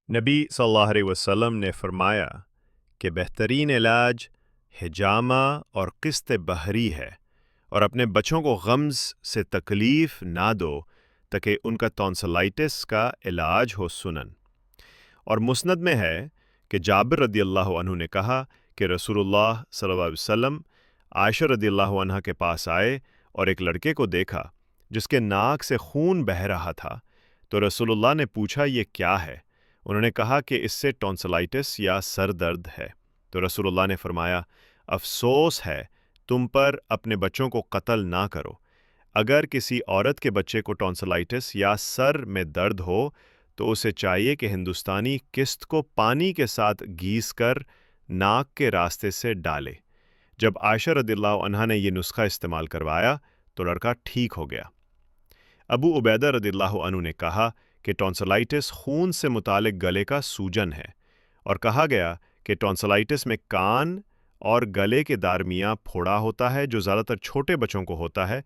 نبی صلی اللہ علیہ وسلم نے فرمایا کہ بہترین علاج حجامہ اور قسط بحری ہے، اور اپنے بچوں کو غمز سے تکلیف نہ دو تاکہ ان کا ٹونسلائٹس کا علاج ہو۔ سنن اور مسند میں ہے کہ جابر رضی اللہ عنہ نے کہا کہ رسول اللہ صلی اللہ علیہ وسلم عائشہ رضی اللہ عنہ کے پاس آئے اور ایک لڑکے کو دیکھا جس کے ناک سے خون بہہ رہا تھا، تو رسول اللہ نے پوچھا یہ کیا ہے؟ انہوں نے کہا کہ اس سے ٹونسلائٹس یا سر درد ہے۔ تو رسول اللہ نے فرمایا افسوس ہے تم پر، اپنے بچوں کو قتل نہ کرو۔ اگر کسی عورت کے بچے کو ٹونسلائٹس یا سر میں درد ہو تو اسے چاہیے کہ ہندوستانی قسط کو پانی کے ساتھ گھیس کر ناک کے راستے سے ڈالے۔ جب عائشہ رضی اللہ عنہا نے یہ نسخہ استعمال کروایا تو لڑکا ٹھیک ہو گیا۔ ابو عبیدہ رضی اللہ عنہ نے کہا کہ ٹونسلائٹس خون سے متعلق گلے کا سوجن ہے، اور کہا گیا کہ ٹونسلائٹس میں کان اور گلے کے درمیان پھوڑا ہوتا ہے جو زیادہ تر چھوٹے بچوں کو ہوتا ہے۔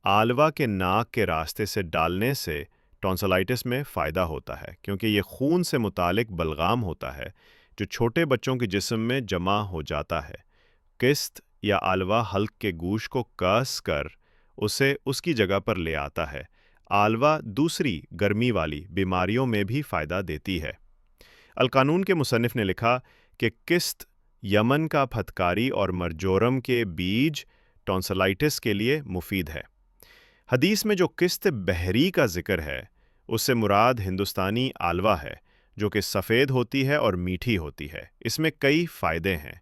آلوا کے ناک کے راستے سے ڈالنے سے ٹونسلائٹس میں فائدہ ہوتا ہے، کیونکہ یہ خون سے متعلق بلغام ہوتا ہے جو چھوٹے بچوں کے جسم میں جمع ہو جاتا ہے۔ قسط یا آلوا حلق کے گوشت کو کس کر اسے اس کی جگہ پر لے آتا ہے۔ آلوا دوسری گرمی والی بیماریوں میں بھی فائدہ دیتی ہے۔ القانون کے مصنف نے لکھا کہ قسط، یمن کا پھتکاری اور مرجورم کے بیج ٹونسلائٹس کے لیے مفید ہے۔ حدیث میں جو قسط بحری کا ذکر ہے اس سے مراد ہندوستانی آلوا ہے، جو کہ سفید ہوتی ہے اور میٹھی ہوتی ہے۔ اس میں کئی فائدے ہیں۔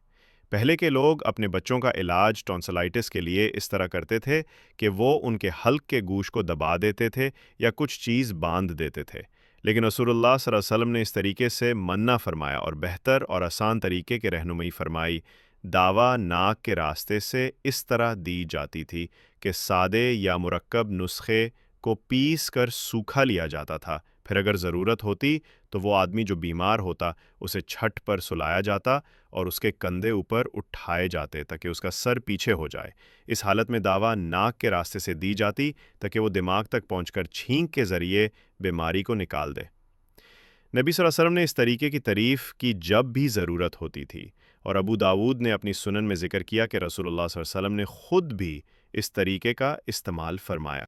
پہلے کے لوگ اپنے بچوں کا علاج ٹونسلائٹس کے لیے اس طرح کرتے تھے کہ وہ ان کے حلق کے گوشت کو دبا دیتے تھے یا کچھ چیز باندھ دیتے تھے، لیکن رسول اللہ صلی اللہ علیہ وسلم نے اس طریقے سے منع فرمایا اور بہتر اور آسان طریقے کی رہنمائی فرمائی۔ دوا ناک کے راستے سے اس طرح دی جاتی تھی کہ سادے یا مرکب نسخے کو پیس کر سوکھا لیا جاتا تھا، پھر اگر ضرورت ہوتی تو وہ آدمی جو بیمار ہوتا اسے چھٹ پر سلایا جاتا اور اس کے کندھے اوپر اٹھائے جاتے تاکہ اس کا سر پیچھے ہو جائے۔ اس حالت میں دوا ناک کے راستے سے دی جاتی تاکہ وہ دماغ تک پہنچ کر چھینک کے ذریعے بیماری کو نکال دے۔ نبی صلی اللہ علیہ وسلم نے اس طریقے کی تعریف کی جب بھی ضرورت ہوتی تھی، اور ابو داود نے اپنی سنن میں ذکر کیا کہ رسول اللہ صلی اللہ علیہ وسلم نے خود بھی اس طریقے کا استعمال فرمایا۔